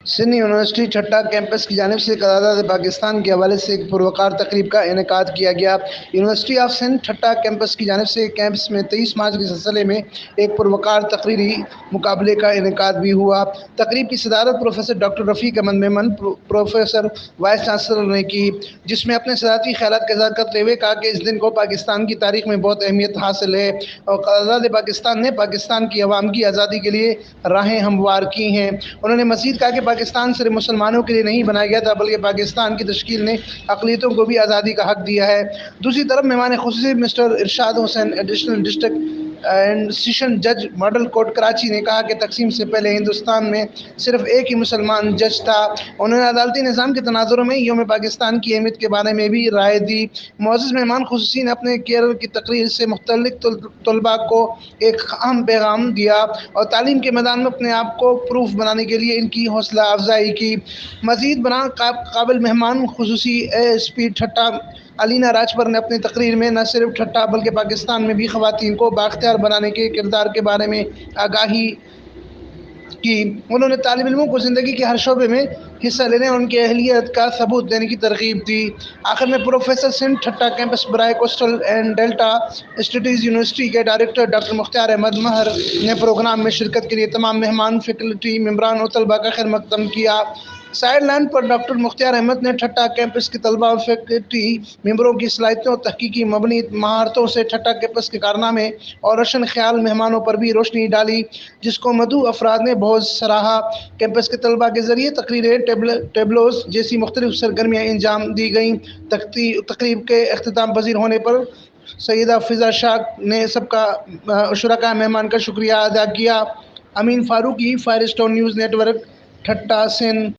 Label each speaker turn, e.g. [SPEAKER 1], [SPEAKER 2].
[SPEAKER 1] Sindh university Thatta campus کی جانب سے قرارداد پاکستان کے حوالے سے ایک پروقار تقریب کا انعقاد کیا گیا۔ University of Sindh Thatta campus کی جانب سے کیمپس میں 23 مارچ کے سلسلے میں ایک پروقار تقریری مقابلے کا انعقاد بھی ہوا۔ تقریب کی صدارت professor doctor Rafiq Ahmed Memon professor vice chancellor نے کی، جس میں اپنے صدارتی خیالات کا اظہار کرتے ہوئے کہا کہ اس دن کو پاکستان کی تاریخ میں بہت اہمیت حاصل ہے اور قرارداد پاکستان نے پاکستان کی عوام کی آزادی کے لیے راہیں ہموار کی ہیں۔ انہوں نے مزید کہا کہ پاکستان صرف مسلمانوں کے لیے نہیں بنایا گیا تھا بلکہ پاکستان کی تشکیل نے اقلیتوں کو بھی آزادی کا حق دیا ہے۔ دوسری طرف مہمان خصوصی mister Irshad Hussain additional district and session جج ماڈل کورٹ کراچی نے کہا کہ تقسیم سے پہلے ہندوستان میں صرف ایک ہی مسلمان جج تھا۔ انہوں نے عدالتی نظام کے تناظر میں یوم پاکستان کی اہمیت کے بارے میں بھی رائے دی۔ معزز مہمان خصوصی نے اپنے کیریئر کی تقریر سے مختلف طلباء کو ایک اہم پیغام دیا اور تعلیم کے میدان میں اپنے آپ کو پروف بنانے کے لیے ان کی حوصلہ افزائی کی۔ مزید برآں قابل مہمان خصوصی اے ایس پی ٹھٹہ علینا راجپر نے اپنی تقریر میں نہ صرف ٹھٹہ بلکہ پاکستان میں بھی خواتین کو بااختیار بنانے کے کردار کے بارے میں آگاہی کی۔ انہوں نے طالب علموں کو زندگی کے ہر شعبے میں حصہ لینے اور ان کی اہلیت کا ثبوت دینے کی ترغیب دی۔ آخر میں پروفیسر سندھ ٹھٹہ کیمپس برائے coastal and delta studies university کے ڈائریکٹر ڈاکٹر مختار احمد مہر نے پروگرام میں شرکت کے لیے تمام مہمان، فیکلٹی ممبران اور طلباء کا خیر مقدم کیا۔ سائیڈ لائن پر ڈاکٹر مختار احمد نے ٹھٹہ کیمپس کے طلباء اور فیکلٹی ممبروں کی صلاحیتوں اور تحقیقی مبنی مہارتوں سے ٹھٹہ کیمپس کے کارنامے اور روشن خیال مہمانوں پر بھی روشنی ڈالی، جس کو مدعو افراد نے بہت سراہا۔ کیمپس کے طلباء کے ذریعے تقریریں، ٹیبلوز جیسی مختلف سرگرمیاں انجام دی گئیں۔ تقریب کے اختتام پذیر ہونے پر سیدہ فضا شاہ نے سب کا شرکاء مہمان کا شکریہ ادا کیا۔ Amin Farooqui, fire stone news network, Thatta, Sindh.